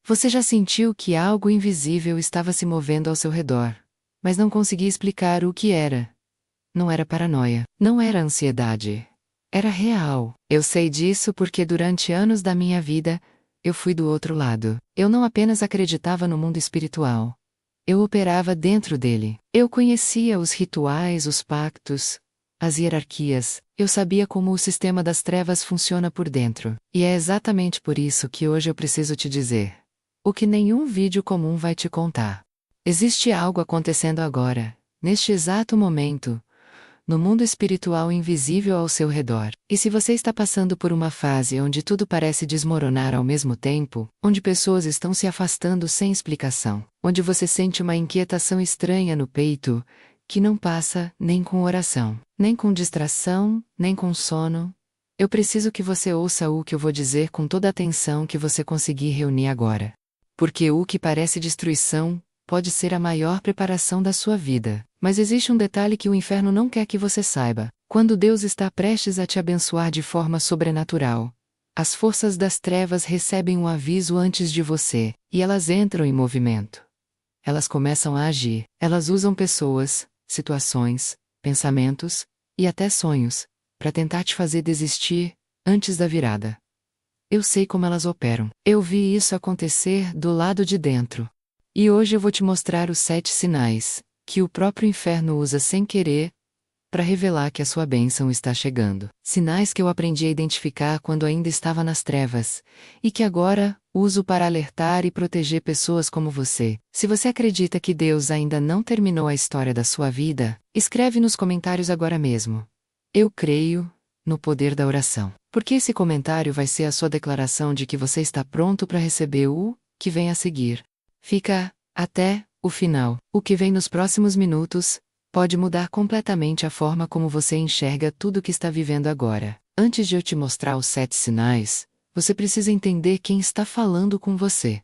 Você já sentiu que algo invisível estava se movendo ao seu redor, mas não conseguia explicar o que era? Não era paranoia, não era ansiedade. Era real. Eu sei disso porque durante anos da minha vida, eu fui do outro lado. Eu não apenas acreditava no mundo espiritual. Eu operava dentro dele. Eu conhecia os rituais, os pactos, as hierarquias. Eu sabia como o sistema das trevas funciona por dentro. E é exatamente por isso que hoje eu preciso te dizer o que nenhum vídeo comum vai te contar. Existe algo acontecendo agora, neste exato momento, no mundo espiritual invisível ao seu redor. E se você está passando por uma fase onde tudo parece desmoronar ao mesmo tempo, onde pessoas estão se afastando sem explicação, onde você sente uma inquietação estranha no peito, que não passa nem com oração, nem com distração, nem com sono, eu preciso que você ouça o que eu vou dizer com toda a atenção que você conseguir reunir agora. Porque o que parece destruição pode ser a maior preparação da sua vida. Mas existe um detalhe que o inferno não quer que você saiba. Quando Deus está prestes a te abençoar de forma sobrenatural, as forças das trevas recebem um aviso antes de você, e elas entram em movimento. Elas começam a agir. Elas usam pessoas, situações, pensamentos, e até sonhos, para tentar te fazer desistir, antes da virada. Eu sei como elas operam. Eu vi isso acontecer do lado de dentro. E hoje eu vou te mostrar os 7 sinais que o próprio inferno usa sem querer para revelar que a sua bênção está chegando. Sinais que eu aprendi a identificar quando ainda estava nas trevas e que agora uso para alertar e proteger pessoas como você. Se você acredita que Deus ainda não terminou a história da sua vida, escreve nos comentários agora mesmo. Eu creio no poder da oração. Porque esse comentário vai ser a sua declaração de que você está pronto para receber o que vem a seguir. Fica até o final. O que vem nos próximos minutos pode mudar completamente a forma como você enxerga tudo o que está vivendo agora. Antes de eu te mostrar os 7 sinais, você precisa entender quem está falando com você.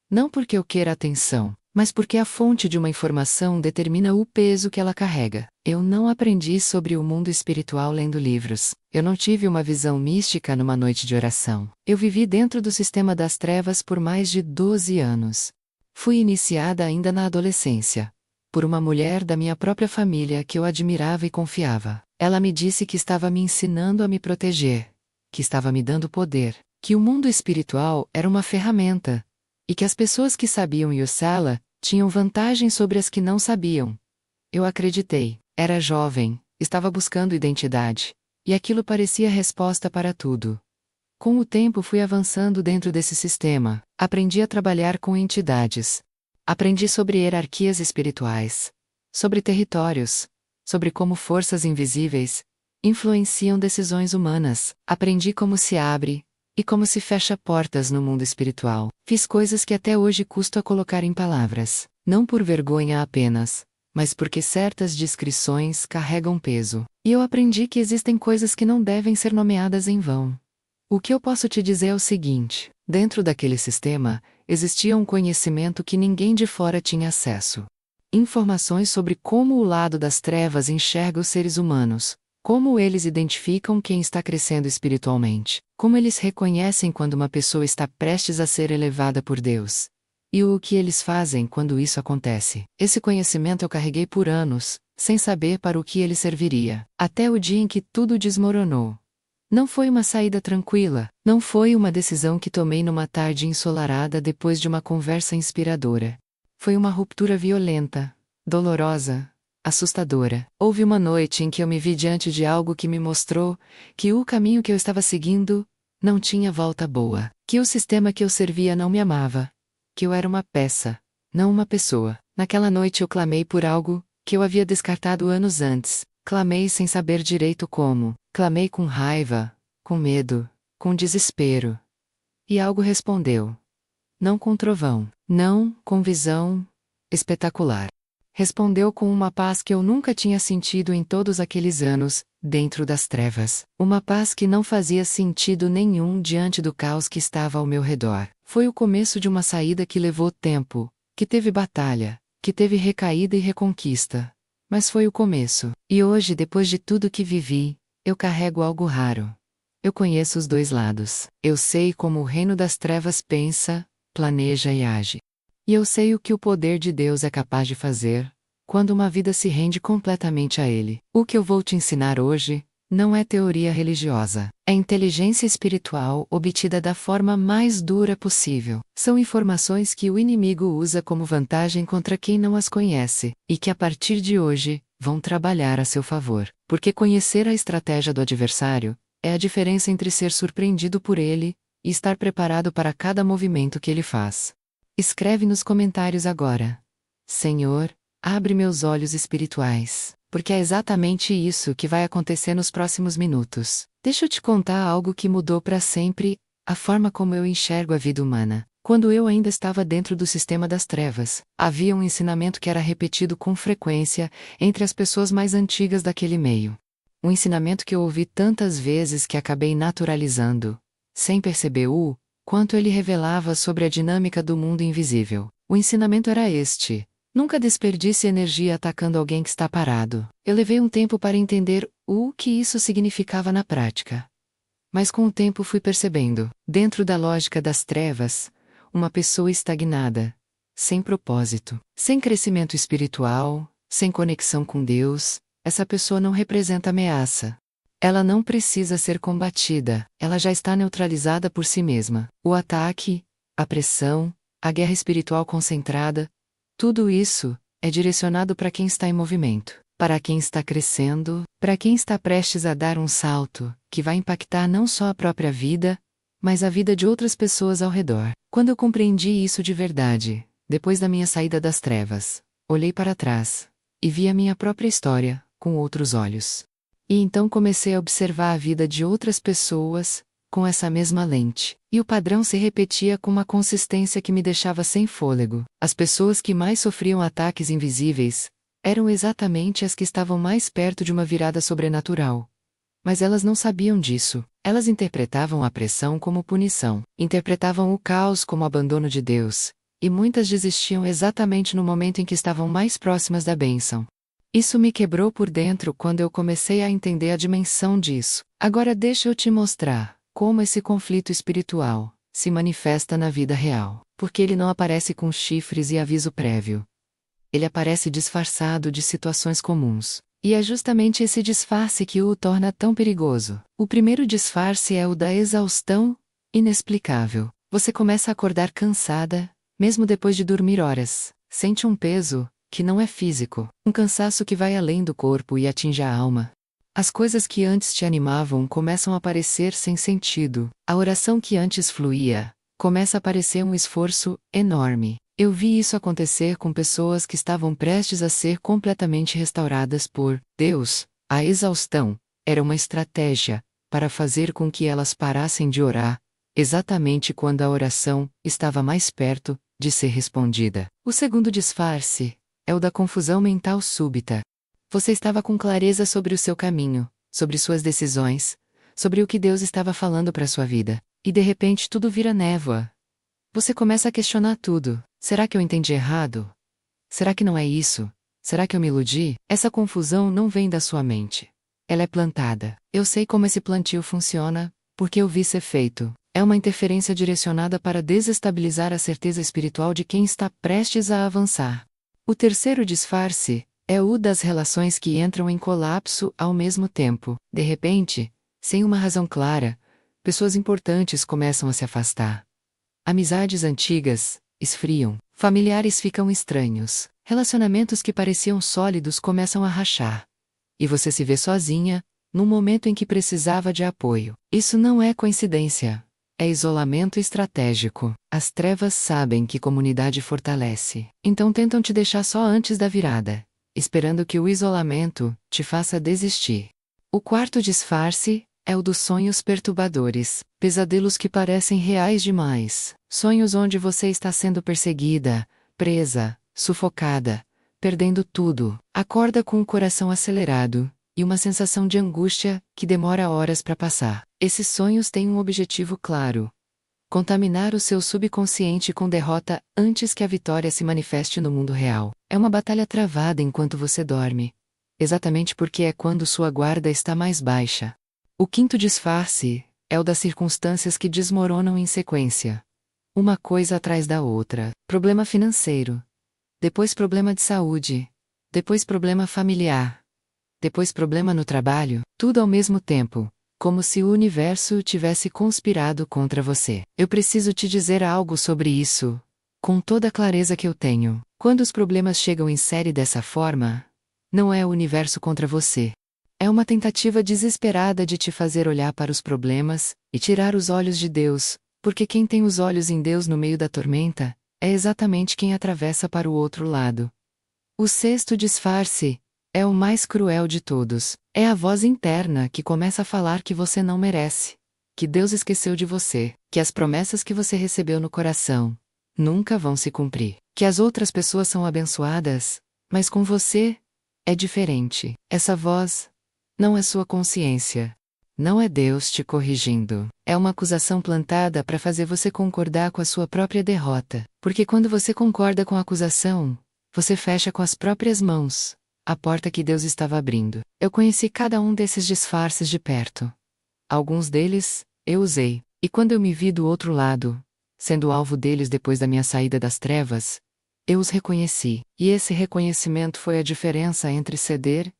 Não porque eu queira atenção, mas porque a fonte de uma informação determina o peso que ela carrega. Eu não aprendi sobre o mundo espiritual lendo livros. Eu não tive uma visão mística numa noite de oração. Eu vivi dentro do sistema das trevas por mais de 12 anos. Fui iniciada ainda na adolescência, por uma mulher da minha própria família que eu admirava e confiava. Ela me disse que estava me ensinando a me proteger, que estava me dando poder, que o mundo espiritual era uma ferramenta, e que as pessoas que sabiam usá-la tinham vantagem sobre as que não sabiam. Eu acreditei. Era jovem, estava buscando identidade, e aquilo parecia a resposta para tudo. Com o tempo fui avançando dentro desse sistema, aprendi a trabalhar com entidades. Aprendi sobre hierarquias espirituais, sobre territórios, sobre como forças invisíveis influenciam decisões humanas. Aprendi como se abre e como se fecha portas no mundo espiritual. Fiz coisas que até hoje custo a colocar em palavras, não por vergonha apenas, mas porque certas descrições carregam peso. E eu aprendi que existem coisas que não devem ser nomeadas em vão. O que eu posso te dizer é o seguinte: dentro daquele sistema, existia um conhecimento que ninguém de fora tinha acesso. Informações sobre como o lado das trevas enxerga os seres humanos, como eles identificam quem está crescendo espiritualmente, como eles reconhecem quando uma pessoa está prestes a ser elevada por Deus, e o que eles fazem quando isso acontece. Esse conhecimento eu carreguei por anos, sem saber para o que ele serviria, até o dia em que tudo desmoronou. Não foi uma saída tranquila, não foi uma decisão que tomei numa tarde ensolarada depois de uma conversa inspiradora. Foi uma ruptura violenta, dolorosa, assustadora. Houve uma noite em que eu me vi diante de algo que me mostrou que o caminho que eu estava seguindo não tinha volta boa, que o sistema que eu servia não me amava, que eu era uma peça, não uma pessoa. Naquela noite eu clamei por algo que eu havia descartado anos antes. Clamei sem saber direito como. Clamei com raiva, com medo, com desespero. E algo respondeu. Não com trovão, não com visão espetacular. Respondeu com uma paz que eu nunca tinha sentido em todos aqueles anos, dentro das trevas. Uma paz que não fazia sentido nenhum diante do caos que estava ao meu redor. Foi o começo de uma saída que levou tempo, que teve batalha, que teve recaída e reconquista. Mas foi o começo. E hoje, depois de tudo que vivi, eu carrego algo raro. Eu conheço os dois lados. Eu sei como o reino das trevas pensa, planeja e age. E eu sei o que o poder de Deus é capaz de fazer, quando uma vida se rende completamente a Ele. O que eu vou te ensinar hoje não é teoria religiosa. É inteligência espiritual obtida da forma mais dura possível. São informações que o inimigo usa como vantagem contra quem não as conhece, e que a partir de hoje, vão trabalhar a seu favor. Porque conhecer a estratégia do adversário é a diferença entre ser surpreendido por ele e estar preparado para cada movimento que ele faz. Escreve nos comentários agora: Senhor, abre meus olhos espirituais, porque é exatamente isso que vai acontecer nos próximos minutos. Deixa eu te contar algo que mudou para sempre, a forma como eu enxergo a vida humana. Quando eu ainda estava dentro do sistema das trevas, havia um ensinamento que era repetido com frequência entre as pessoas mais antigas daquele meio. Um ensinamento que eu ouvi tantas vezes que acabei naturalizando, sem perceber o quanto ele revelava sobre a dinâmica do mundo invisível. O ensinamento era este: nunca desperdice energia atacando alguém que está parado. Eu levei um tempo para entender o que isso significava na prática. Mas com o tempo fui percebendo, dentro da lógica das trevas, uma pessoa estagnada, sem propósito, sem crescimento espiritual, sem conexão com Deus, essa pessoa não representa ameaça. Ela não precisa ser combatida, ela já está neutralizada por si mesma. O ataque, a pressão, a guerra espiritual concentrada, tudo isso é direcionado para quem está em movimento, para quem está crescendo, para quem está prestes a dar um salto, que vai impactar não só a própria vida, mas a vida de outras pessoas ao redor. Quando eu compreendi isso de verdade, depois da minha saída das trevas, olhei para trás e vi a minha própria história com outros olhos. E então comecei a observar a vida de outras pessoas com essa mesma lente. E o padrão se repetia com uma consistência que me deixava sem fôlego. As pessoas que mais sofriam ataques invisíveis eram exatamente as que estavam mais perto de uma virada sobrenatural. Mas elas não sabiam disso. Elas interpretavam a pressão como punição, interpretavam o caos como abandono de Deus, e muitas desistiam exatamente no momento em que estavam mais próximas da bênção. Isso me quebrou por dentro quando eu comecei a entender a dimensão disso. Agora deixa eu te mostrar como esse conflito espiritual se manifesta na vida real. Porque ele não aparece com chifres e aviso prévio. Ele aparece disfarçado de situações comuns. E é justamente esse disfarce que o torna tão perigoso. O primeiro disfarce é o da exaustão inexplicável. Você começa a acordar cansada, mesmo depois de dormir horas. Sente um peso que não é físico, um cansaço que vai além do corpo e atinge a alma. As coisas que antes te animavam começam a parecer sem sentido. A oração que antes fluía começa a parecer um esforço enorme. Eu vi isso acontecer com pessoas que estavam prestes a ser completamente restauradas por Deus. A exaustão era uma estratégia para fazer com que elas parassem de orar, exatamente quando a oração estava mais perto de ser respondida. O segundo disfarce é o da confusão mental súbita. Você estava com clareza sobre o seu caminho, sobre suas decisões, sobre o que Deus estava falando para sua vida, e de repente tudo vira névoa. Você começa a questionar tudo. Será que eu entendi errado? Será que não é isso? Será que eu me iludi? Essa confusão não vem da sua mente. Ela é plantada. Eu sei como esse plantio funciona, porque eu vi ser feito. É uma interferência direcionada para desestabilizar a certeza espiritual de quem está prestes a avançar. O terceiro disfarce é o das relações que entram em colapso ao mesmo tempo. De repente, sem uma razão clara, pessoas importantes começam a se afastar. Amizades antigas esfriam, familiares ficam estranhos, relacionamentos que pareciam sólidos começam a rachar. E você se vê sozinha, num momento em que precisava de apoio. Isso não é coincidência. É isolamento estratégico. As trevas sabem que comunidade fortalece. Então tentam te deixar só antes da virada, esperando que o isolamento te faça desistir. O quarto disfarce é o dos sonhos perturbadores, pesadelos que parecem reais demais. Sonhos onde você está sendo perseguida, presa, sufocada, perdendo tudo. Acorda com o coração acelerado e uma sensação de angústia que demora horas para passar. Esses sonhos têm um objetivo claro: contaminar o seu subconsciente com derrota antes que a vitória se manifeste no mundo real. É uma batalha travada enquanto você dorme, exatamente porque é quando sua guarda está mais baixa. O quinto disfarce é o das circunstâncias que desmoronam em sequência. uma coisa atrás da outra. Problema financeiro. Depois problema de saúde. Depois problema familiar. Depois problema no trabalho. Tudo ao mesmo tempo. Como se o universo tivesse conspirado contra você. Eu preciso te dizer algo sobre isso. Com toda a clareza que eu tenho. Quando os problemas chegam em série dessa forma, não é o universo contra você. É uma tentativa desesperada de te fazer olhar para os problemas e tirar os olhos de Deus, porque quem tem os olhos em Deus no meio da tormenta é exatamente quem atravessa para o outro lado. O sexto disfarce é o mais cruel de todos. É a voz interna que começa a falar que você não merece, que Deus esqueceu de você, que as promessas que você recebeu no coração nunca vão se cumprir, que as outras pessoas são abençoadas, mas com você é diferente. Essa voz não é sua consciência. Não é Deus te corrigindo. É uma acusação plantada para fazer você concordar com a sua própria derrota. Porque quando você concorda com a acusação, você fecha com as próprias mãos a porta que Deus estava abrindo. Eu conheci cada um desses disfarces de perto. Alguns deles, eu usei. E quando eu me vi do outro lado, sendo alvo deles depois da minha saída das trevas, eu os reconheci. E esse reconhecimento foi a diferença entre ceder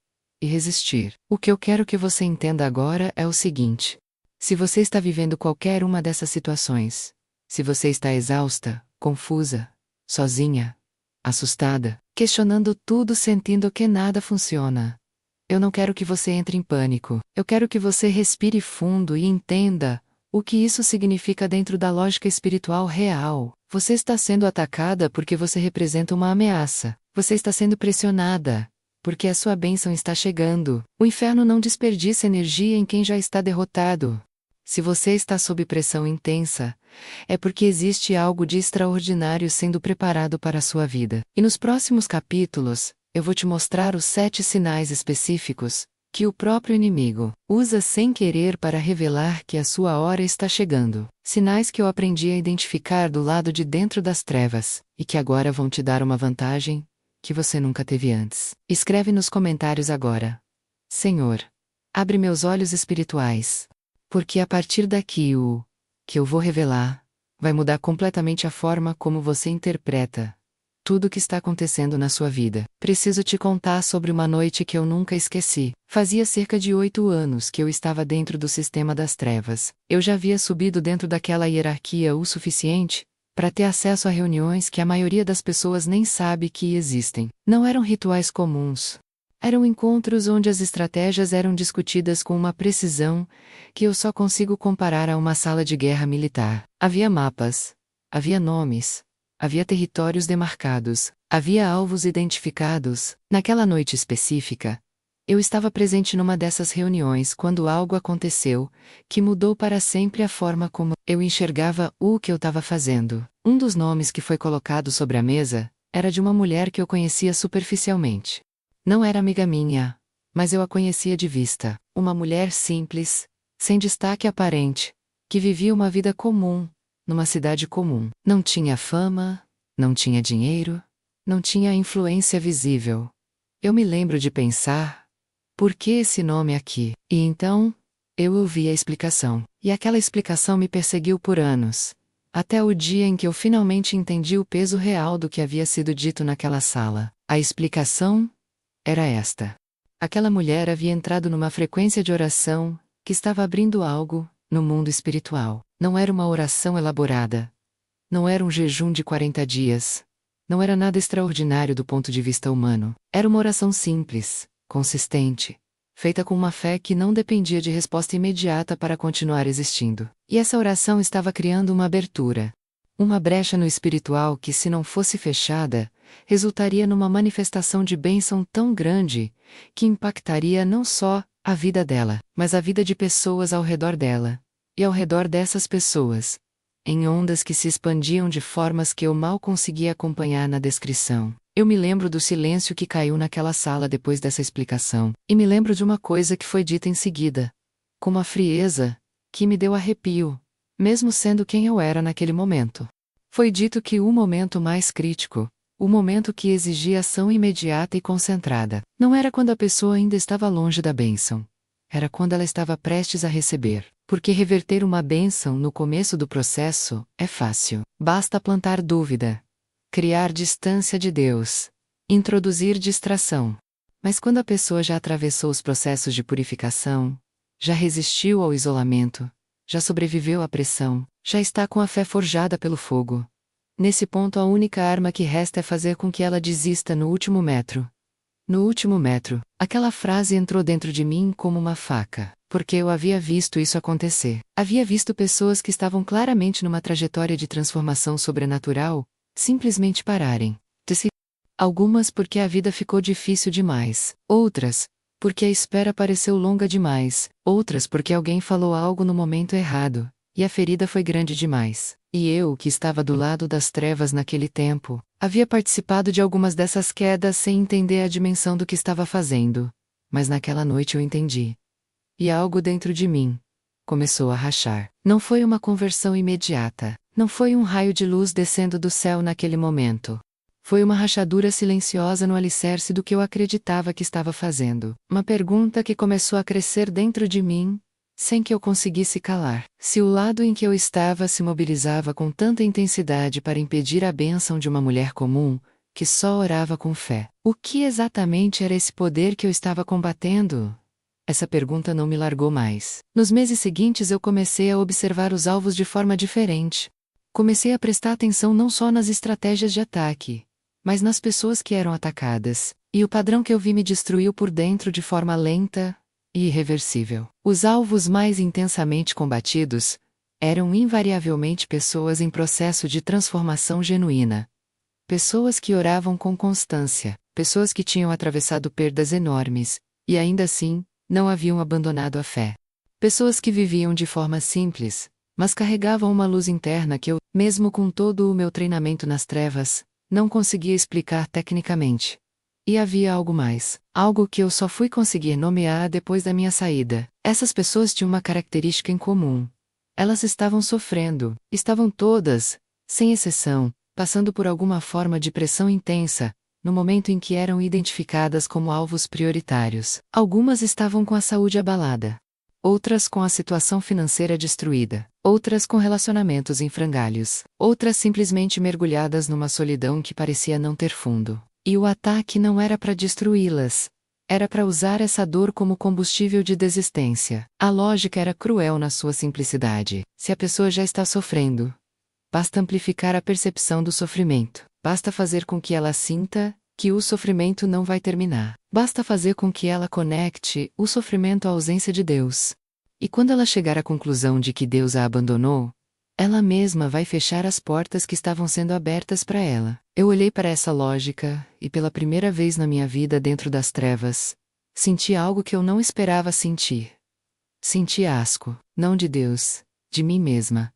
e resistir. O que eu quero que você entenda agora é o seguinte: se você está vivendo qualquer uma dessas situações, se você está exausta, confusa, sozinha, assustada, questionando tudo, sentindo que nada funciona, eu não quero que você entre em pânico. Eu quero que você respire fundo e entenda o que isso significa dentro da lógica espiritual real. Você está sendo atacada porque você representa uma ameaça. Você está sendo pressionada porque a sua bênção está chegando. O inferno não desperdiça energia em quem já está derrotado. Se você está sob pressão intensa, é porque existe algo de extraordinário sendo preparado para a sua vida. E nos próximos capítulos, eu vou te mostrar os 7 sinais específicos que o próprio inimigo usa sem querer para revelar que a sua hora está chegando. Sinais que eu aprendi a identificar do lado de dentro das trevas, e que agora vão te dar uma vantagem que você nunca teve antes. Escreve nos comentários agora: Senhor, abre meus olhos espirituais. Porque a partir daqui o que eu vou revelar vai mudar completamente a forma como você interpreta tudo o que está acontecendo na sua vida. Preciso te contar sobre uma noite que eu nunca esqueci. Fazia cerca de 8 anos que eu estava dentro do sistema das trevas. Eu já havia subido dentro daquela hierarquia o suficiente para ter acesso a reuniões que a maioria das pessoas nem sabe que existem. Não eram rituais comuns. Eram encontros onde as estratégias eram discutidas com uma precisão que eu só consigo comparar a uma sala de guerra militar. Havia mapas, havia nomes, havia territórios demarcados, havia alvos identificados. Naquela noite específica, eu estava presente numa dessas reuniões quando algo aconteceu que mudou para sempre a forma como eu enxergava o que eu estava fazendo. Um dos nomes que foi colocado sobre a mesa era de uma mulher que eu conhecia superficialmente. Não era amiga minha, mas eu a conhecia de vista. Uma mulher simples, sem destaque aparente, que vivia uma vida comum, numa cidade comum. Não tinha fama, não tinha dinheiro, não tinha influência visível. Eu me lembro de pensar: por que esse nome aqui? E então, eu ouvi a explicação. E aquela explicação me perseguiu por anos, até o dia em que eu finalmente entendi o peso real do que havia sido dito naquela sala. A explicação era esta: aquela mulher havia entrado numa frequência de oração que estava abrindo algo no mundo espiritual. Não era uma oração elaborada. Não era um jejum de 40 dias. Não era nada extraordinário do ponto de vista humano. Era uma oração simples, consistente, feita com uma fé que não dependia de resposta imediata para continuar existindo. E essa oração estava criando uma abertura. Uma brecha no espiritual que, se não fosse fechada, resultaria numa manifestação de bênção tão grande que impactaria não só a vida dela, mas a vida de pessoas ao redor dela. E ao redor dessas pessoas, em ondas que se expandiam de formas que eu mal conseguia acompanhar na descrição. Eu me lembro do silêncio que caiu naquela sala depois dessa explicação, e me lembro de uma coisa que foi dita em seguida, com uma frieza que me deu arrepio, mesmo sendo quem eu era naquele momento. Foi dito que o momento mais crítico, o momento que exigia ação imediata e concentrada, não era quando a pessoa ainda estava longe da bênção. era quando ela estava prestes a receber. Porque reverter uma bênção no começo do processo é fácil. Basta plantar dúvida, criar distância de Deus, introduzir distração. Mas quando a pessoa já atravessou os processos de purificação, já resistiu ao isolamento, já sobreviveu à pressão, já está com a fé forjada pelo fogo. Nesse ponto, a única arma que resta é fazer com que ela desista no último metro. No último metro, aquela frase entrou dentro de mim como uma faca, porque eu havia visto isso acontecer. Havia visto pessoas que estavam claramente numa trajetória de transformação sobrenatural, simplesmente pararem. Algumas porque a vida ficou difícil demais, outras porque a espera pareceu longa demais, outras porque alguém falou algo no momento errado, e a ferida foi grande demais. E eu, que estava do lado das trevas naquele tempo, havia participado de algumas dessas quedas sem entender a dimensão do que estava fazendo. Mas naquela noite eu entendi. E algo dentro de mim começou a rachar. Não foi uma conversão imediata, não foi um raio de luz descendo do céu naquele momento. Foi uma rachadura silenciosa no alicerce do que eu acreditava que estava fazendo. Uma pergunta que começou a crescer dentro de mim, sem que eu conseguisse calar. Se o lado em que eu estava se mobilizava com tanta intensidade para impedir a bênção de uma mulher comum, que só orava com fé, o que exatamente era esse poder que eu estava combatendo? Essa pergunta não me largou mais. Nos meses seguintes eu comecei a observar os alvos de forma diferente. Comecei a prestar atenção não só nas estratégias de ataque, mas nas pessoas que eram atacadas, e o padrão que eu vi me destruiu por dentro de forma lenta e irreversível. Os alvos mais intensamente combatidos eram invariavelmente pessoas em processo de transformação genuína. Pessoas que oravam com constância, pessoas que tinham atravessado perdas enormes, e ainda assim, não haviam abandonado a fé. Pessoas que viviam de forma simples, mas carregavam uma luz interna que eu, mesmo com todo o meu treinamento nas trevas, não conseguia explicar tecnicamente. E havia algo mais, algo que eu só fui conseguir nomear depois da minha saída. Essas pessoas tinham uma característica em comum. Elas estavam sofrendo, estavam todas, sem exceção, passando por alguma forma de pressão intensa, no momento em que eram identificadas como alvos prioritários. Algumas estavam com a saúde abalada, outras com a situação financeira destruída, outras com relacionamentos em frangalhos, outras simplesmente mergulhadas numa solidão que parecia não ter fundo. E o ataque não era para destruí-las. Era para usar essa dor como combustível de desistência. A lógica era cruel na sua simplicidade. Se a pessoa já está sofrendo, basta amplificar a percepção do sofrimento. Basta fazer com que ela sinta que o sofrimento não vai terminar. Basta fazer com que ela conecte o sofrimento à ausência de Deus. E quando ela chegar à conclusão de que Deus a abandonou, ela mesma vai fechar as portas que estavam sendo abertas para ela. Eu olhei para essa lógica, e pela primeira vez na minha vida dentro das trevas, senti algo que eu não esperava sentir. Senti asco, não de Deus, de mim mesma.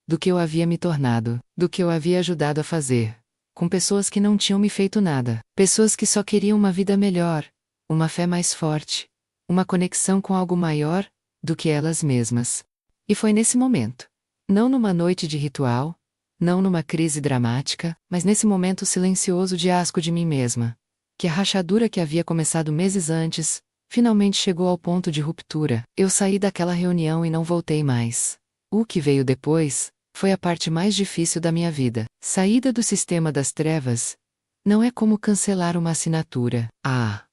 Do que eu havia me tornado, do que eu havia ajudado a fazer. Com pessoas que não tinham me feito nada. Pessoas que só queriam uma vida melhor, uma fé mais forte, uma conexão com algo maior do que elas mesmas. E foi nesse momento, não numa noite de ritual, não numa crise dramática, mas nesse momento silencioso de asco de mim mesma, que a rachadura que havia começado meses antes, finalmente chegou ao ponto de ruptura. Eu saí daquela reunião e não voltei mais. O que veio depois foi a parte mais difícil da minha vida. Saída do sistema das trevas não é como cancelar uma assinatura. Há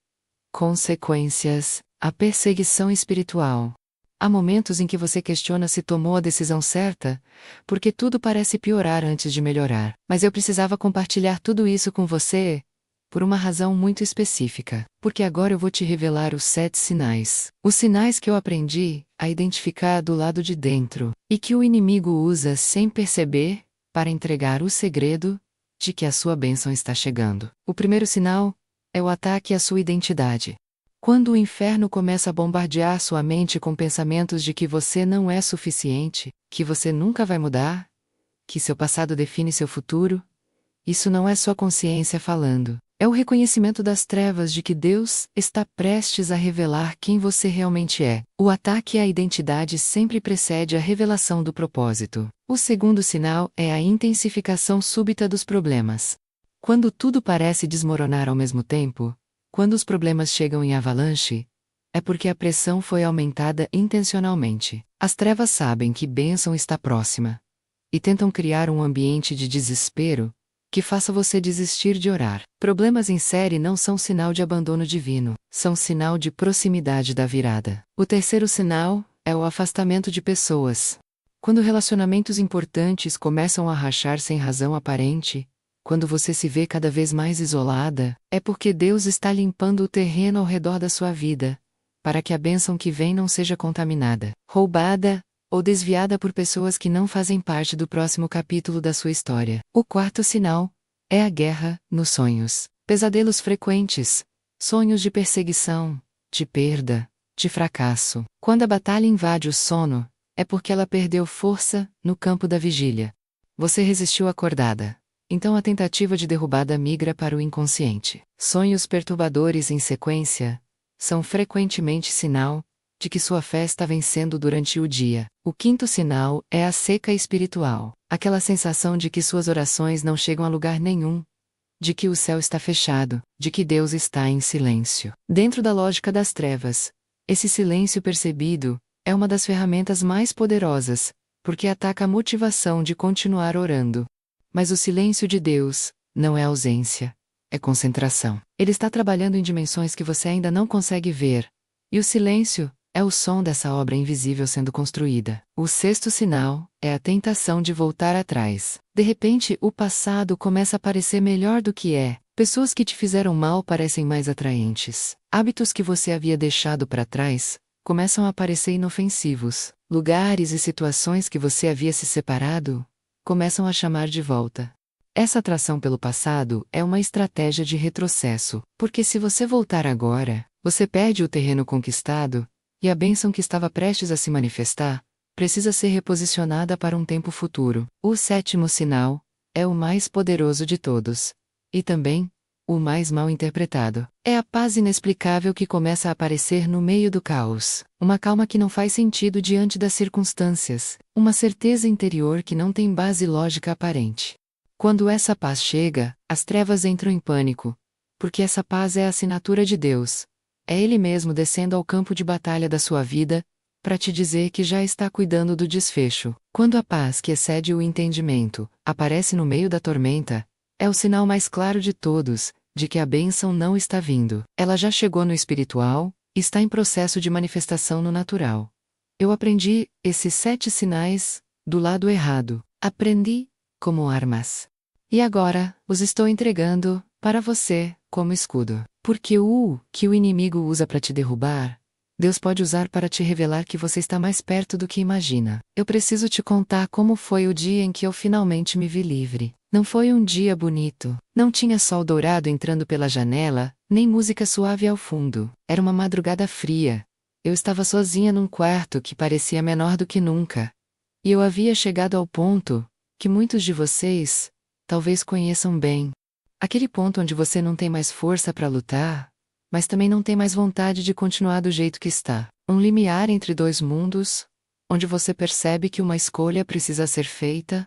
consequências, a perseguição espiritual. Há momentos em que você questiona se tomou a decisão certa, porque tudo parece piorar antes de melhorar. Mas eu precisava compartilhar tudo isso com você, por uma razão muito específica. Porque agora eu vou te revelar os 7 sinais. Os sinais que eu aprendi a identificar do lado de dentro, e que o inimigo usa sem perceber, para entregar o segredo de que a sua bênção está chegando. O primeiro sinal é o ataque à sua identidade. Quando o inferno começa a bombardear sua mente com pensamentos de que você não é suficiente, que você nunca vai mudar, que seu passado define seu futuro, isso não é sua consciência falando. É o reconhecimento das trevas de que Deus está prestes a revelar quem você realmente é. O ataque à identidade sempre precede a revelação do propósito. O segundo sinal é a intensificação súbita dos problemas. Quando tudo parece desmoronar ao mesmo tempo, quando os problemas chegam em avalanche, É porque a pressão foi aumentada intencionalmente. As trevas sabem que bênção está próxima e tentam criar um ambiente de desespero que faça você desistir de orar. Problemas em série não são sinal de abandono divino, são sinal de proximidade da virada. O terceiro sinal é o afastamento de pessoas. Quando relacionamentos importantes começam a rachar sem razão aparente, quando você se vê cada vez mais isolada, é porque Deus está limpando o terreno ao redor da sua vida, para que a bênção que vem não seja contaminada, roubada ou desviada por pessoas que não fazem parte do próximo capítulo da sua história. O quarto sinal é a guerra nos sonhos. Pesadelos frequentes, sonhos de perseguição, de perda, de fracasso. Quando a batalha invade o sono, é porque ela perdeu força no campo da vigília. Você resistiu acordada. Então a tentativa de derrubada migra para o inconsciente. Sonhos perturbadores em sequência são frequentemente sinal de que sua fé está vencendo durante o dia. O quinto sinal é a seca espiritual. Aquela sensação de que suas orações não chegam a lugar nenhum, de que o céu está fechado, de que Deus está em silêncio. Dentro da lógica das trevas, esse silêncio percebido é uma das ferramentas mais poderosas, porque ataca a motivação de continuar orando. Mas o silêncio de Deus não é ausência, é concentração. Ele está trabalhando em dimensões que você ainda não consegue ver, e o silêncio é o som dessa obra invisível sendo construída. O sexto sinal é a tentação de voltar atrás. De repente, o passado começa a parecer melhor do que é. Pessoas que te fizeram mal parecem mais atraentes. Hábitos que você havia deixado para trás começam a parecer inofensivos. Lugares e situações que você havia se separado começam a chamar de volta. Essa atração pelo passado é uma estratégia de retrocesso, porque se você voltar agora, você perde o terreno conquistado, e a bênção que estava prestes a se manifestar precisa ser reposicionada para um tempo futuro. O sétimo sinal é o mais poderoso de todos, e também o mais mal interpretado. É a paz inexplicável que começa a aparecer no meio do caos. Uma calma que não faz sentido diante das circunstâncias. Uma certeza interior que não tem base lógica aparente. Quando essa paz chega, as trevas entram em pânico, porque essa paz é a assinatura de Deus. É Ele mesmo descendo ao campo de batalha da sua vida, para te dizer que já está cuidando do desfecho. Quando a paz que excede o entendimento aparece no meio da tormenta, é o sinal mais claro de todos, de que a bênção não está vindo. Ela já chegou no espiritual, e está em processo de manifestação no natural. Eu aprendi esses 7 sinais do lado errado. Aprendi como armas. E agora, os estou entregando para você como escudo. Porque o que o inimigo usa para te derrubar, Deus pode usar para te revelar que você está mais perto do que imagina. Eu preciso te contar como foi o dia em que eu finalmente me vi livre. Não foi um dia bonito. Não tinha sol dourado entrando pela janela, nem música suave ao fundo. Era uma madrugada fria. Eu estava sozinha num quarto que parecia menor do que nunca. E eu havia chegado ao ponto que muitos de vocês talvez conheçam bem. Aquele ponto onde você não tem mais força para lutar, mas também não tem mais vontade de continuar do jeito que está. Um limiar entre dois mundos, onde você percebe que uma escolha precisa ser feita,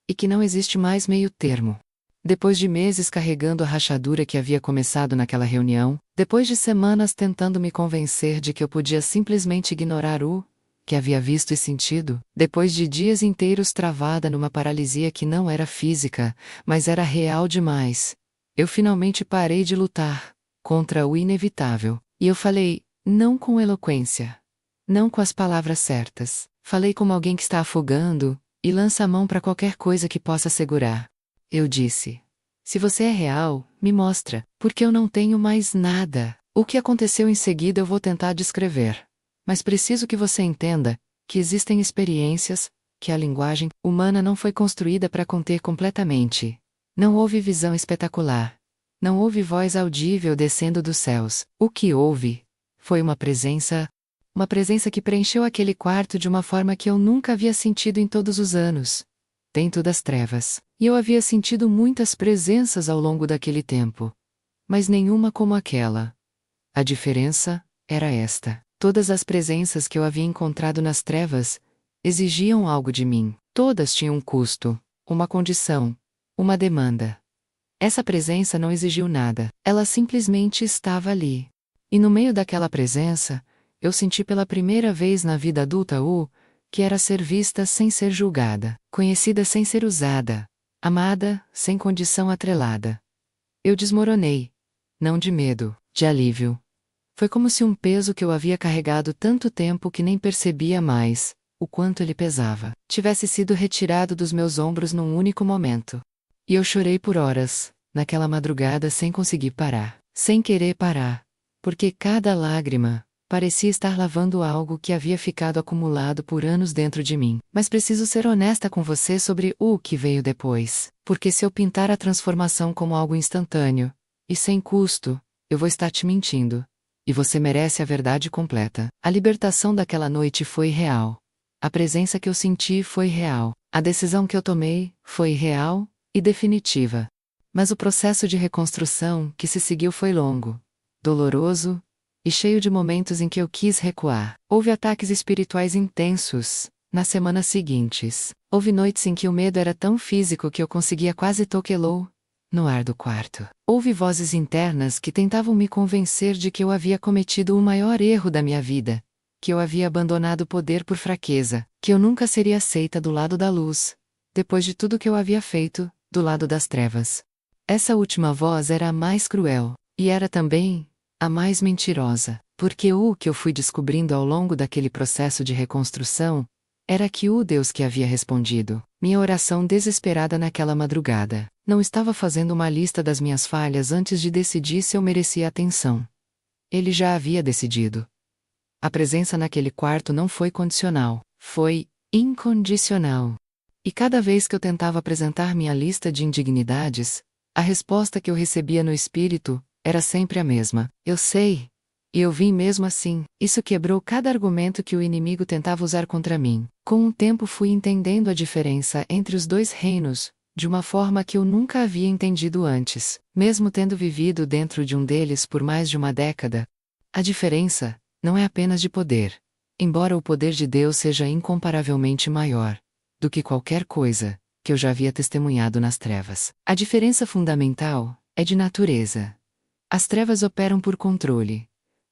e que não existe mais meio termo. Depois de meses carregando a rachadura que havia começado naquela reunião, depois de semanas tentando me convencer de que eu podia simplesmente ignorar o que havia visto e sentido, depois de dias inteiros travada numa paralisia que não era física, mas era real demais, eu finalmente parei de lutar contra o inevitável. E eu falei, não com eloquência, não com as palavras certas. Falei como alguém que está afogando e lança a mão para qualquer coisa que possa segurar. Eu disse: se você é real, me mostra, porque eu não tenho mais nada. O que aconteceu em seguida eu vou tentar descrever. Mas preciso que você entenda que existem experiências que a linguagem humana não foi construída para conter completamente. Não houve visão espetacular. Não houve voz audível descendo dos céus. O que houve foi uma presença que preencheu aquele quarto de uma forma que eu nunca havia sentido em todos os anos, dentro das trevas. E eu havia sentido muitas presenças ao longo daquele tempo, mas nenhuma como aquela. A diferença era esta: todas as presenças que eu havia encontrado nas trevas exigiam algo de mim. Todas tinham um custo, uma condição, uma demanda. Essa presença não exigiu nada, ela simplesmente estava ali. E no meio daquela presença, eu senti pela primeira vez na vida adulta o que era ser vista sem ser julgada, conhecida sem ser usada, amada sem condição atrelada. Eu desmoronei. Não de medo, de alívio. Foi como se um peso que eu havia carregado tanto tempo que nem percebia mais, o quanto ele pesava, tivesse sido retirado dos meus ombros num único momento. E eu chorei por horas, naquela madrugada sem conseguir parar, sem querer parar, porque cada lágrima parecia estar lavando algo que havia ficado acumulado por anos dentro de mim. Mas preciso ser honesta com você sobre o que veio depois, porque se eu pintar a transformação como algo instantâneo e sem custo, eu vou estar te mentindo. E você merece a verdade completa. A libertação daquela noite foi real. A presença que eu senti foi real. A decisão que eu tomei foi real e definitiva. Mas o processo de reconstrução que se seguiu foi longo, doloroso e cheio de momentos em que eu quis recuar. Houve ataques espirituais intensos nas semanas seguintes. Houve noites em que o medo era tão físico que eu conseguia quase toquelô no ar do quarto. Houve vozes internas que tentavam me convencer de que eu havia cometido o maior erro da minha vida, que eu havia abandonado o poder por fraqueza, que eu nunca seria aceita do lado da luz, depois de tudo que eu havia feito, do lado das trevas. Essa última voz era a mais cruel, e era também a mais mentirosa, porque o que eu fui descobrindo ao longo daquele processo de reconstrução era que o Deus que havia respondido minha oração desesperada naquela madrugada não estava fazendo uma lista das minhas falhas antes de decidir se eu merecia atenção. Ele já havia decidido. A presença naquele quarto não foi condicional, foi incondicional. E cada vez que eu tentava apresentar minha lista de indignidades, a resposta que eu recebia no espírito era sempre a mesma: eu sei. E eu vim mesmo assim. Isso quebrou cada argumento que o inimigo tentava usar contra mim. Com o tempo fui entendendo a diferença entre os dois reinos, de uma forma que eu nunca havia entendido antes, mesmo tendo vivido dentro de um deles por mais de uma década. A diferença não é apenas de poder, embora o poder de Deus seja incomparavelmente maior do que qualquer coisa que eu já havia testemunhado nas trevas. A diferença fundamental é de natureza. As trevas operam por controle.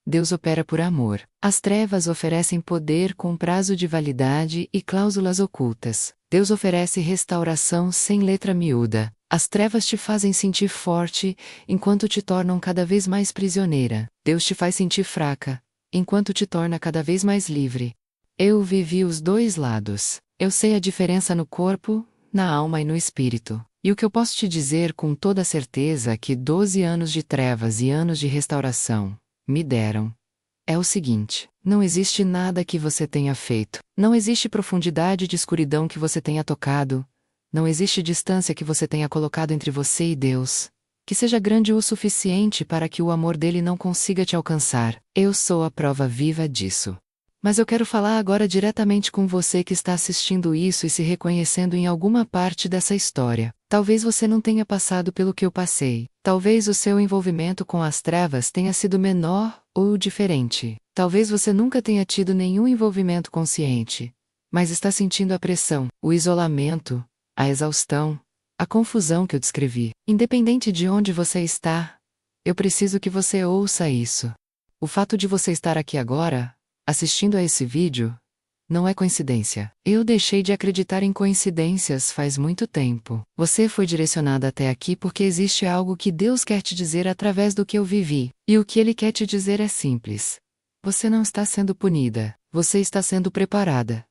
Deus opera por amor. As trevas oferecem poder com prazo de validade e cláusulas ocultas. Deus oferece restauração sem letra miúda. As trevas te fazem sentir forte, enquanto te tornam cada vez mais prisioneira. Deus te faz sentir fraca, enquanto te torna cada vez mais livre. Eu vivi os dois lados. Eu sei a diferença no corpo, na alma e no espírito. E o que eu posso te dizer com toda certeza é que 12 anos de trevas e anos de restauração me deram é o seguinte: não existe nada que você tenha feito, não existe profundidade de escuridão que você tenha tocado, não existe distância que você tenha colocado entre você e Deus, que seja grande o suficiente para que o amor dele não consiga te alcançar. Eu sou a prova viva disso. Mas eu quero falar agora diretamente com você que está assistindo isso e se reconhecendo em alguma parte dessa história. Talvez você não tenha passado pelo que eu passei. Talvez o seu envolvimento com as trevas tenha sido menor ou diferente. Talvez você nunca tenha tido nenhum envolvimento consciente, mas está sentindo a pressão, o isolamento, a exaustão, a confusão que eu descrevi. Independente de onde você está, eu preciso que você ouça isso. O fato de você estar aqui agora, assistindo a esse vídeo, não é coincidência. Eu deixei de acreditar em coincidências faz muito tempo. Você foi direcionada até aqui porque existe algo que Deus quer te dizer através do que eu vivi. E o que Ele quer te dizer é simples. Você não está sendo punida, você está sendo preparada.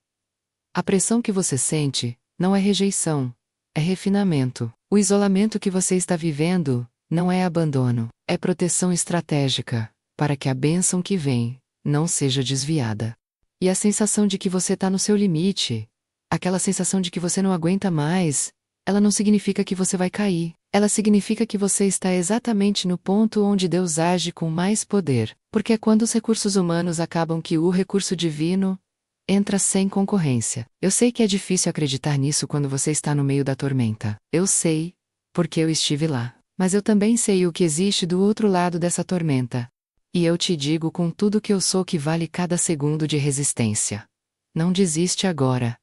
A pressão que você sente não é rejeição, é refinamento. O isolamento que você está vivendo não é abandono, é proteção estratégica, para que a bênção que vem não seja desviada. E a sensação de que você está no seu limite, aquela sensação de que você não aguenta mais, ela não significa que você vai cair. Ela significa que você está exatamente no ponto onde Deus age com mais poder, porque é quando os recursos humanos acabam que o recurso divino entra sem concorrência. Eu sei que é difícil acreditar nisso quando você está no meio da tormenta. Eu sei, porque eu estive lá. Mas eu também sei o que existe do outro lado dessa tormenta. E eu te digo com tudo que eu sou que vale cada segundo de resistência. Não desiste agora.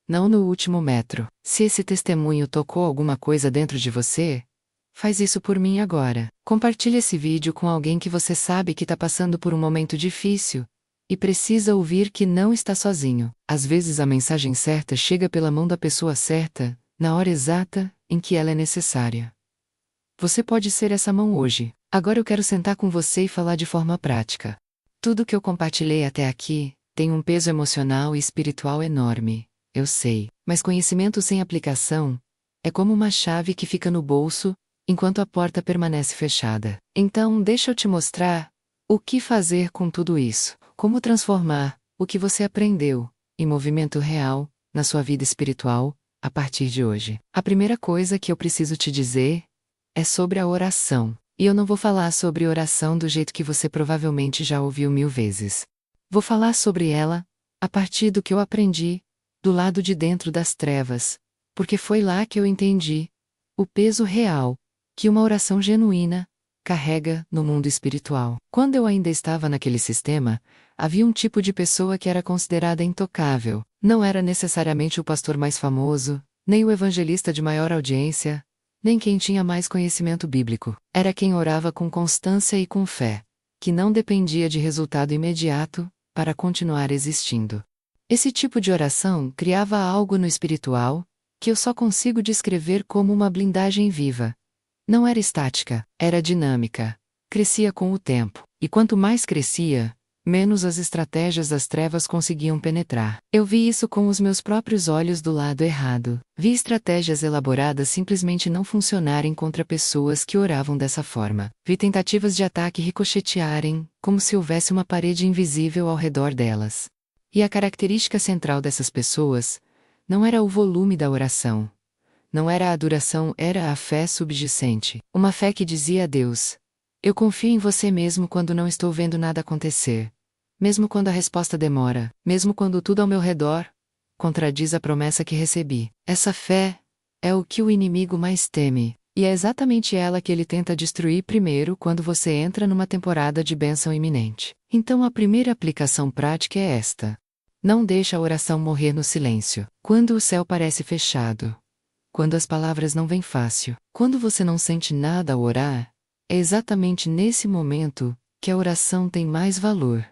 Não no último metro. Se esse testemunho tocou alguma coisa dentro de você, faz isso por mim agora. Compartilhe esse vídeo com alguém que você sabe que está passando por um momento difícil, e precisa ouvir que não está sozinho. Às vezes a mensagem certa chega pela mão da pessoa certa, na hora exata em que ela é necessária. Você pode ser essa mão hoje. Agora eu quero sentar com você e falar de forma prática. Tudo que eu compartilhei até aqui tem um peso emocional e espiritual enorme, eu sei, mas conhecimento sem aplicação é como uma chave que fica no bolso enquanto a porta permanece fechada. Então, deixa eu te mostrar o que fazer com tudo isso, como transformar o que você aprendeu em movimento real na sua vida espiritual a partir de hoje. A primeira coisa que eu preciso te dizer é sobre a oração. E eu não vou falar sobre oração do jeito que você provavelmente já ouviu 1000 vezes. Vou falar sobre ela a partir do que eu aprendi do lado de dentro das trevas, porque foi lá que eu entendi o peso real que uma oração genuína carrega no mundo espiritual. Quando eu ainda estava naquele sistema, havia um tipo de pessoa que era considerada intocável. Não era necessariamente o pastor mais famoso, nem o evangelista de maior audiência, nem quem tinha mais conhecimento bíblico. Era quem orava com constância e com fé, que não dependia de resultado imediato para continuar existindo. Esse tipo de oração criava algo no espiritual que eu só consigo descrever como uma blindagem viva. Não era estática, era dinâmica. Crescia com o tempo, e quanto mais crescia, menos as estratégias das trevas conseguiam penetrar. Eu vi isso com os meus próprios olhos do lado errado. Vi estratégias elaboradas simplesmente não funcionarem contra pessoas que oravam dessa forma. Vi tentativas de ataque ricochetearem, como se houvesse uma parede invisível ao redor delas. E a característica central dessas pessoas não era o volume da oração. Não era a adoração, era a fé subjacente. Uma fé que dizia a Deus: eu confio em você mesmo quando não estou vendo nada acontecer. Mesmo quando a resposta demora, mesmo quando tudo ao meu redor contradiz a promessa que recebi. Essa fé é o que o inimigo mais teme, e é exatamente ela que ele tenta destruir primeiro quando você entra numa temporada de bênção iminente. Então a primeira aplicação prática é esta: não deixe a oração morrer no silêncio. Quando o céu parece fechado, quando as palavras não vêm fácil, quando você não sente nada ao orar, é exatamente nesse momento que a oração tem mais valor.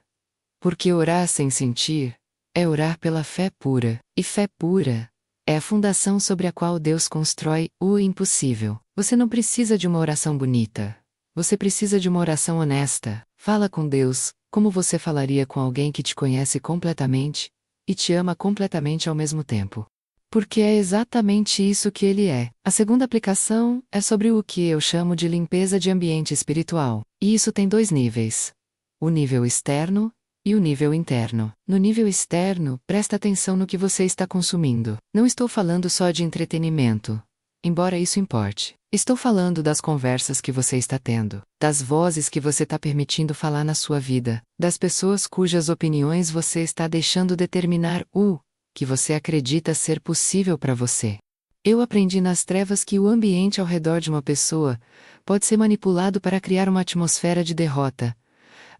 Porque orar sem sentir é orar pela fé pura, e fé pura é a fundação sobre a qual Deus constrói o impossível. Você não precisa de uma oração bonita. Você precisa de uma oração honesta. Fala com Deus como você falaria com alguém que te conhece completamente e te ama completamente ao mesmo tempo. Porque é exatamente isso que ele é. A segunda aplicação é sobre o que eu chamo de limpeza de ambiente espiritual. E isso tem 2 níveis: o nível externo e o nível interno. No nível externo, presta atenção no que você está consumindo. Não estou falando só de entretenimento, embora isso importe. Estou falando das conversas que você está tendo, das vozes que você está permitindo falar na sua vida, das pessoas cujas opiniões você está deixando determinar o que você acredita ser possível para você. Eu aprendi nas trevas que o ambiente ao redor de uma pessoa pode ser manipulado para criar uma atmosfera de derrota,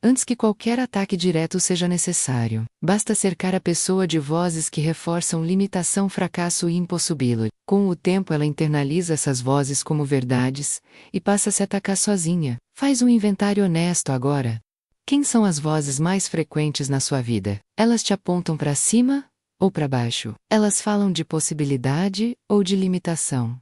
antes que qualquer ataque direto seja necessário. Basta cercar a pessoa de vozes que reforçam limitação, fracasso e impossibilidade. Com o tempo ela internaliza essas vozes como verdades e passa a se atacar sozinha. Faz um inventário honesto agora. Quem são as vozes mais frequentes na sua vida? Elas te apontam para cima ou para baixo? Elas falam de possibilidade ou de limitação?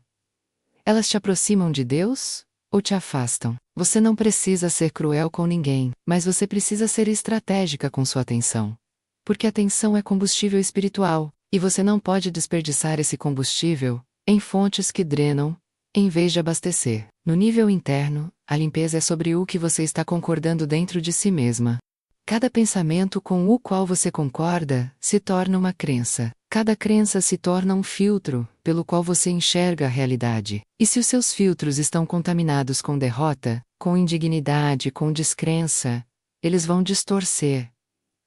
Elas te aproximam de Deus ou te afastam? Você não precisa ser cruel com ninguém, mas você precisa ser estratégica com sua atenção. Porque a atenção é combustível espiritual, e você não pode desperdiçar esse combustível em fontes que drenam, em vez de abastecer. No nível interno, a limpeza é sobre o que você está concordando dentro de si mesma. Cada pensamento com o qual você concorda se torna uma crença. Cada crença se torna um filtro pelo qual você enxerga a realidade. E se os seus filtros estão contaminados com derrota, com indignidade, com descrença, eles vão distorcer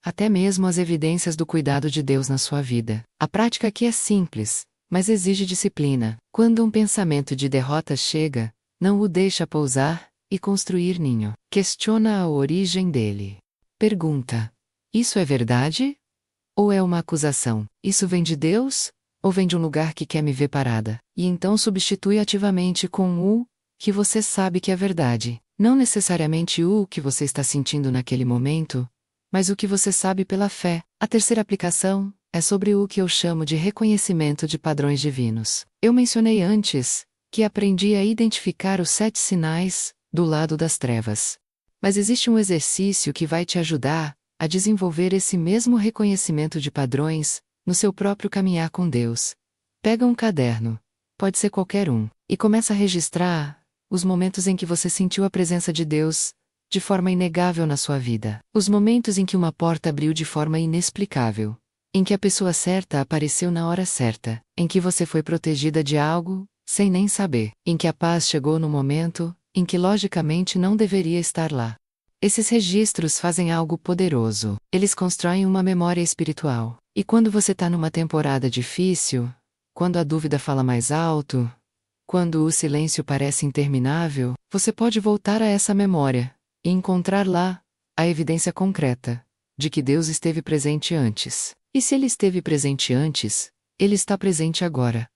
até mesmo as evidências do cuidado de Deus na sua vida. A prática aqui é simples, mas exige disciplina. Quando um pensamento de derrota chega, não o deixa pousar e construir ninho. Questiona a origem dele. Pergunta: isso é verdade? Ou é uma acusação? Isso vem de Deus? Ou vem de um lugar que quer me ver parada? E então substitui ativamente com o que você sabe que é verdade. Não necessariamente o que você está sentindo naquele momento, mas o que você sabe pela fé. A terceira aplicação é sobre o que eu chamo de reconhecimento de padrões divinos. Eu mencionei antes que aprendi a identificar os 7 sinais do lado das trevas. Mas existe um exercício que vai te ajudar a desenvolver esse mesmo reconhecimento de padrões no seu próprio caminhar com Deus. Pega um caderno, pode ser qualquer um, e começa a registrar os momentos em que você sentiu a presença de Deus de forma inegável na sua vida. Os momentos em que uma porta abriu de forma inexplicável, em que a pessoa certa apareceu na hora certa, em que você foi protegida de algo sem nem saber, em que a paz chegou no momento em que logicamente não deveria estar lá. Esses registros fazem algo poderoso. Eles constroem uma memória espiritual. E quando você está numa temporada difícil, quando a dúvida fala mais alto, quando o silêncio parece interminável, você pode voltar a essa memória e encontrar lá a evidência concreta de que Deus esteve presente antes. E se Ele esteve presente antes, Ele está presente agora.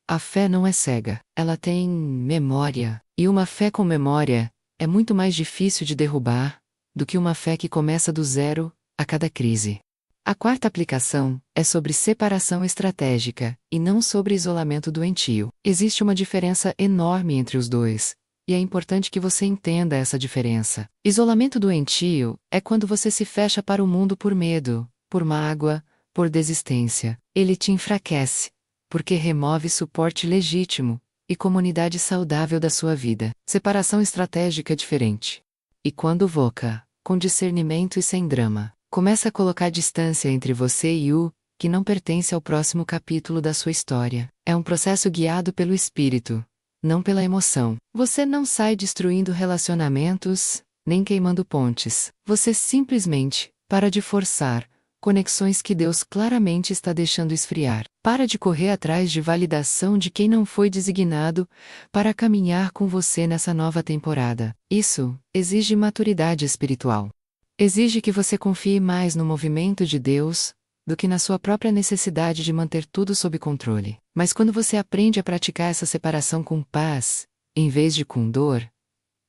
A fé não é cega, ela tem memória. E uma fé com memória é muito mais difícil de derrubar do que uma fé que começa do zero a cada crise. A quarta aplicação é sobre separação estratégica e não sobre isolamento doentio. Existe uma diferença enorme entre os dois, e é importante que você entenda essa diferença. Isolamento doentio é quando você se fecha para o mundo por medo, por mágoa, por desistência. Ele te enfraquece, porque remove suporte legítimo e comunidade saudável da sua vida. Separação estratégica é diferente. E quando voca, com discernimento e sem drama, começa a colocar distância entre você e o que não pertence ao próximo capítulo da sua história. É um processo guiado pelo espírito, não pela emoção. Você não sai destruindo relacionamentos, nem queimando pontes. Você simplesmente para de forçar conexões que Deus claramente está deixando esfriar. Para de correr atrás de validação de quem não foi designado para caminhar com você nessa nova temporada. Isso exige maturidade espiritual. Exige que você confie mais no movimento de Deus do que na sua própria necessidade de manter tudo sob controle. Mas quando você aprende a praticar essa separação com paz, em vez de com dor,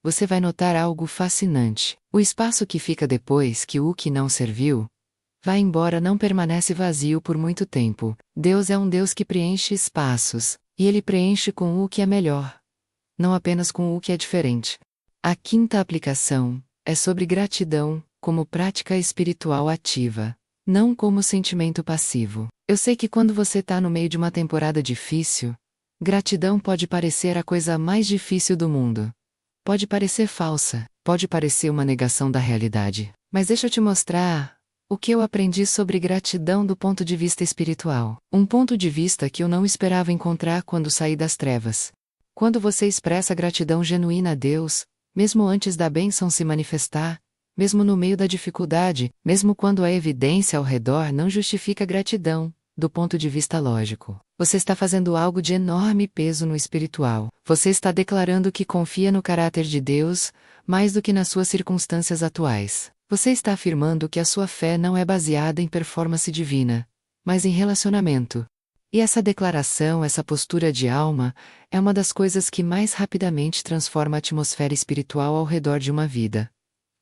você vai notar algo fascinante. O espaço que fica depois que o que não serviu vai embora não permanece vazio por muito tempo. Deus é um Deus que preenche espaços, e Ele preenche com o que é melhor, não apenas com o que é diferente. A quinta aplicação é sobre gratidão como prática espiritual ativa, não como sentimento passivo. Eu sei que quando você está no meio de uma temporada difícil, gratidão pode parecer a coisa mais difícil do mundo. Pode parecer falsa, pode parecer uma negação da realidade. Mas deixa eu te mostrar o que eu aprendi sobre gratidão do ponto de vista espiritual. Um ponto de vista que eu não esperava encontrar quando saí das trevas. Quando você expressa gratidão genuína a Deus, mesmo antes da bênção se manifestar, mesmo no meio da dificuldade, mesmo quando a evidência ao redor não justifica gratidão, do ponto de vista lógico, você está fazendo algo de enorme peso no espiritual. Você está declarando que confia no caráter de Deus, mais do que nas suas circunstâncias atuais. Você está afirmando que a sua fé não é baseada em performance divina, mas em relacionamento. E essa declaração, essa postura de alma, é uma das coisas que mais rapidamente transforma a atmosfera espiritual ao redor de uma vida.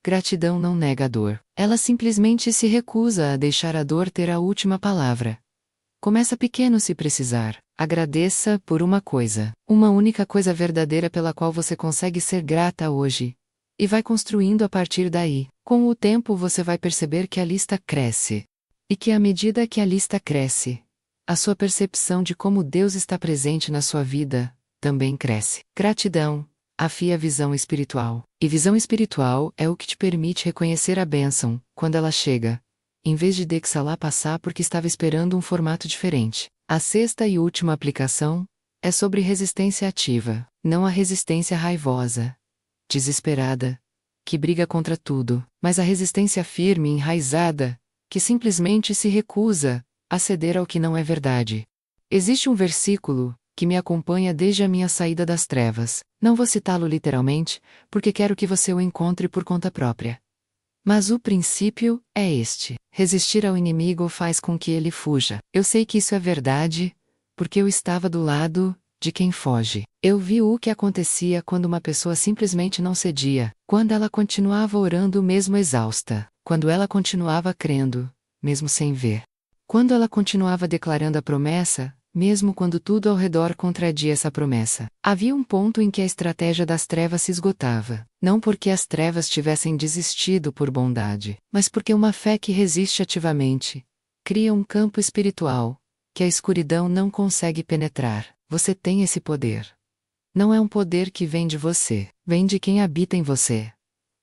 Gratidão não nega a dor. Ela simplesmente se recusa a deixar a dor ter a última palavra. Começa pequeno se precisar. Agradeça por uma coisa. Uma única coisa verdadeira pela qual você consegue ser grata hoje. E vai construindo a partir daí. Com o tempo você vai perceber que a lista cresce. E que à medida que a lista cresce, a sua percepção de como Deus está presente na sua vida também cresce. Gratidão afia a visão espiritual. E visão espiritual é o que te permite reconhecer a bênção quando ela chega, em vez de deixá-la passar porque estava esperando um formato diferente. A sexta e última aplicação é sobre resistência ativa, não a resistência raivosa, desesperada, que briga contra tudo, mas a resistência firme e enraizada, que simplesmente se recusa a ceder ao que não é verdade. Existe um versículo que me acompanha desde a minha saída das trevas. Não vou citá-lo literalmente, porque quero que você o encontre por conta própria. Mas o princípio é este: resistir ao inimigo faz com que ele fuja. Eu sei que isso é verdade, porque eu estava do lado de quem foge. Eu vi o que acontecia quando uma pessoa simplesmente não cedia, quando ela continuava orando mesmo exausta, Quando ela continuava crendo, mesmo sem ver. Quando ela continuava declarando a promessa, mesmo quando tudo ao redor contradia essa promessa. Havia um ponto em que a estratégia das trevas se esgotava, não porque as trevas tivessem desistido por bondade, mas porque uma fé que resiste ativamente cria um campo espiritual que a escuridão não consegue penetrar. Você tem esse poder. Não é um poder que vem de você, vem de quem habita em você.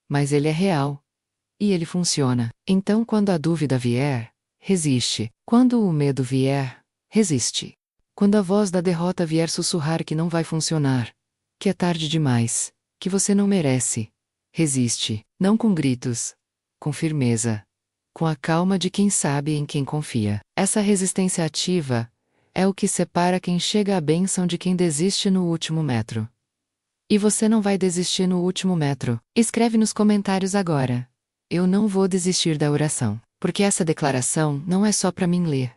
Mas ele é real. E ele funciona. Então, quando a dúvida vier, resiste. Quando o medo vier, resiste. Quando a voz da derrota vier sussurrar que não vai funcionar, que é tarde demais, que você não merece, resiste, não com gritos, com firmeza, com a calma de quem sabe em quem confia. Essa resistência ativa é o que separa quem chega à bênção de quem desiste no último metro. E você não vai desistir no último metro. Escreve nos comentários agora. Eu não vou desistir da oração, porque essa declaração não é só para mim ler.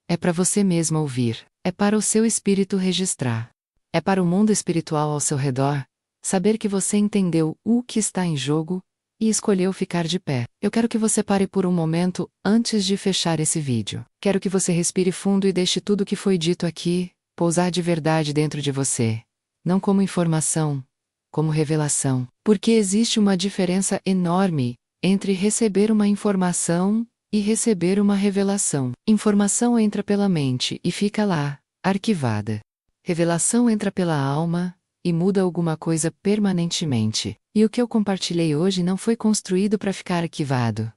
É para você mesmo ouvir. É para o seu espírito registrar. É para o mundo espiritual ao seu redor saber que você entendeu o que está em jogo e escolheu ficar de pé. Eu quero que você pare por um momento antes de fechar esse vídeo. Quero que você respire fundo e deixe tudo o que foi dito aqui pousar de verdade dentro de você. Não como informação, como revelação. Porque existe uma diferença enorme entre receber uma informação e receber uma revelação. Informação entra pela mente e fica lá, arquivada. Revelação entra pela alma e muda alguma coisa permanentemente. E o que eu compartilhei hoje não foi construído para ficar arquivado.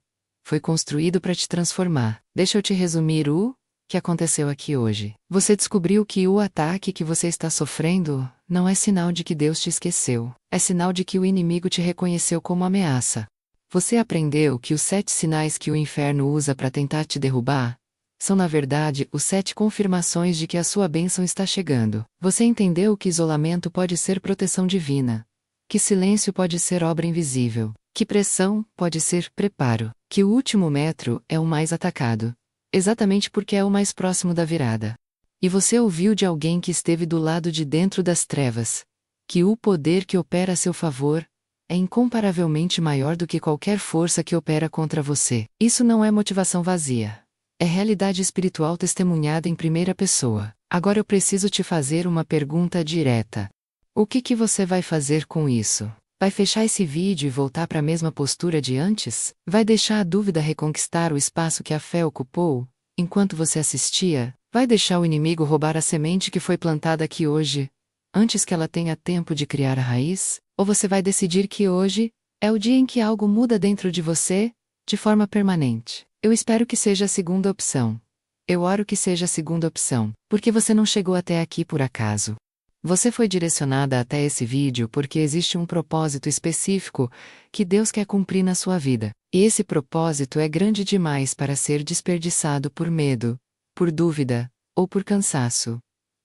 Foi construído para te transformar. Deixa eu te resumir o que aconteceu aqui hoje. Você descobriu que o ataque que você está sofrendo não é sinal de que Deus te esqueceu. É sinal de que o inimigo te reconheceu como ameaça. Você aprendeu que os 7 sinais que o inferno usa para tentar te derrubar são, na verdade, os 7 confirmações de que a sua bênção está chegando. Você entendeu que isolamento pode ser proteção divina, que silêncio pode ser obra invisível, que pressão pode ser preparo, que o último metro é o mais atacado, exatamente porque é o mais próximo da virada. E você ouviu de alguém que esteve do lado de dentro das trevas, que o poder que opera a seu favor é incomparavelmente maior do que qualquer força que opera contra você. Isso não é motivação vazia. É realidade espiritual testemunhada em primeira pessoa. Agora eu preciso te fazer uma pergunta direta. O que você vai fazer com isso? Vai fechar esse vídeo e voltar para a mesma postura de antes? Vai deixar a dúvida reconquistar o espaço que a fé ocupou, enquanto você assistia? Vai deixar o inimigo roubar a semente que foi plantada aqui hoje, antes que ela tenha tempo de criar a raiz? Ou você vai decidir que hoje é o dia em que algo muda dentro de você, de forma permanente? Eu espero que seja a segunda opção. Eu oro que seja a segunda opção, porque você não chegou até aqui por acaso. Você foi direcionada até esse vídeo porque existe um propósito específico que Deus quer cumprir na sua vida. E esse propósito é grande demais para ser desperdiçado por medo, por dúvida, ou por cansaço.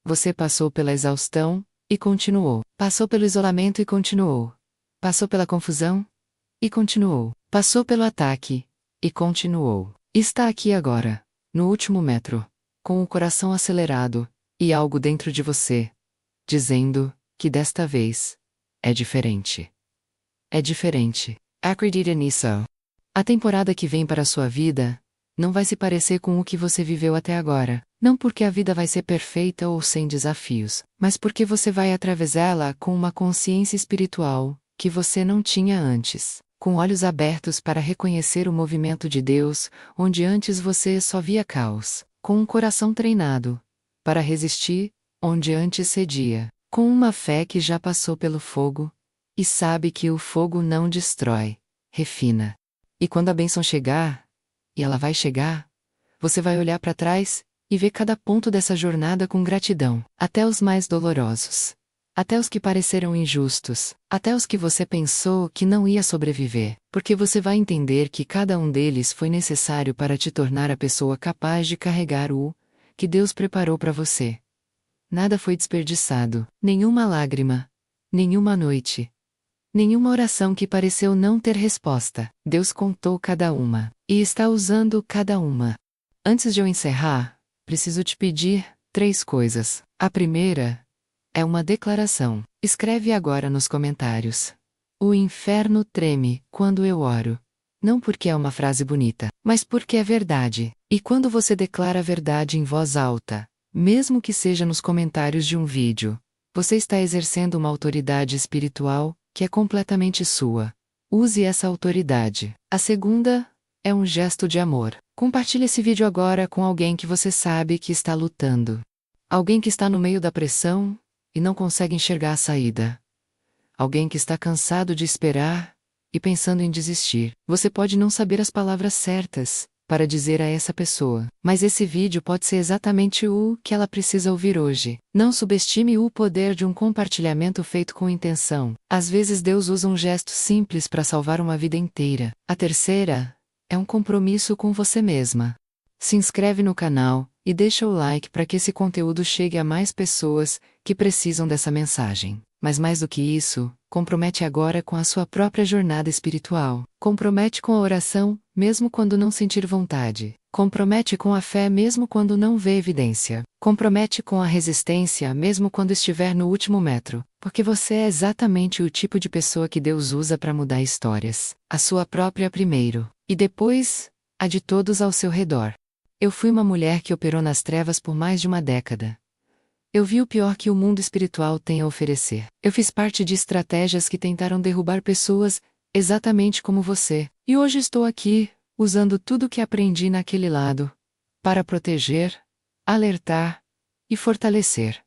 Você passou pela exaustão e continuou. Passou pelo isolamento e continuou. Passou pela confusão e continuou. Passou pelo ataque e continuou. Está aqui agora, no último metro, com o coração acelerado e algo dentro de você dizendo que desta vez é diferente. É diferente. Acredite nisso. A temporada que vem para a sua vida não vai se parecer com o que você viveu até agora. Não porque a vida vai ser perfeita ou sem desafios, mas porque você vai atravessá-la com uma consciência espiritual que você não tinha antes. Com olhos abertos para reconhecer o movimento de Deus, onde antes você só via caos. Com um coração treinado para resistir, onde antes cedia. Com uma fé que já passou pelo fogo e sabe que o fogo não destrói, refina. E quando a bênção chegar, e ela vai chegar, você vai olhar para trás e ver cada ponto dessa jornada com gratidão, até os mais dolorosos, até os que pareceram injustos, até os que você pensou que não ia sobreviver, porque você vai entender que cada um deles foi necessário para te tornar a pessoa capaz de carregar o que Deus preparou para você. Nada foi desperdiçado, nenhuma lágrima, nenhuma noite, nenhuma oração que pareceu não ter resposta. Deus contou cada uma, e está usando cada uma. Antes de eu encerrar, preciso te pedir 3 coisas. A primeira é uma declaração. Escreve agora nos comentários. O inferno treme quando eu oro. não porque é uma frase bonita, mas porque é verdade. E quando você declara a verdade em voz alta, mesmo que seja nos comentários de um vídeo, você está exercendo uma autoridade espiritual que é completamente sua. Use essa autoridade. A segunda é um gesto de amor. Compartilhe esse vídeo agora com alguém que você sabe que está lutando. Alguém que está no meio da pressão e não consegue enxergar a saída. Alguém que está cansado de esperar e pensando em desistir. Você pode não saber as palavras certas para dizer a essa pessoa, mas esse vídeo pode ser exatamente o que ela precisa ouvir hoje. Não subestime o poder de um compartilhamento feito com intenção. Às vezes Deus usa um gesto simples para salvar uma vida inteira. A terceira é um compromisso com você mesma. Se inscreve no canal e deixa o like para que esse conteúdo chegue a mais pessoas que precisam dessa mensagem. Mas mais do que isso, compromete agora com a sua própria jornada espiritual. Compromete com a oração, mesmo quando não sentir vontade. Compromete com a fé mesmo quando não vê evidência. Compromete com a resistência mesmo quando estiver no último metro. Porque você é exatamente o tipo de pessoa que Deus usa para mudar histórias. A sua própria primeiro. E depois, a de todos ao seu redor. Eu fui uma mulher que operou nas trevas por mais de uma década. Eu vi o pior que o mundo espiritual tem a oferecer. Eu fiz parte de estratégias que tentaram derrubar pessoas, exatamente como você. E hoje estou aqui, usando tudo o que aprendi naquele lado, para proteger, alertar e fortalecer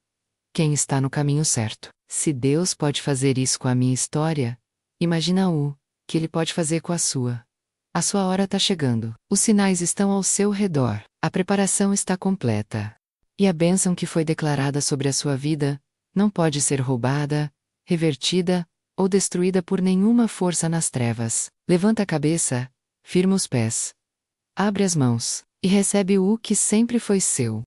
quem está no caminho certo. Se Deus pode fazer isso com a minha história, imagina o que Ele pode fazer com a sua. A sua hora está chegando. Os sinais estão ao seu redor. A preparação está completa. E a bênção que foi declarada sobre a sua vida não pode ser roubada, revertida ou destruída por nenhuma força nas trevas. Levanta a cabeça, firma os pés, abre as mãos e recebe o que sempre foi seu.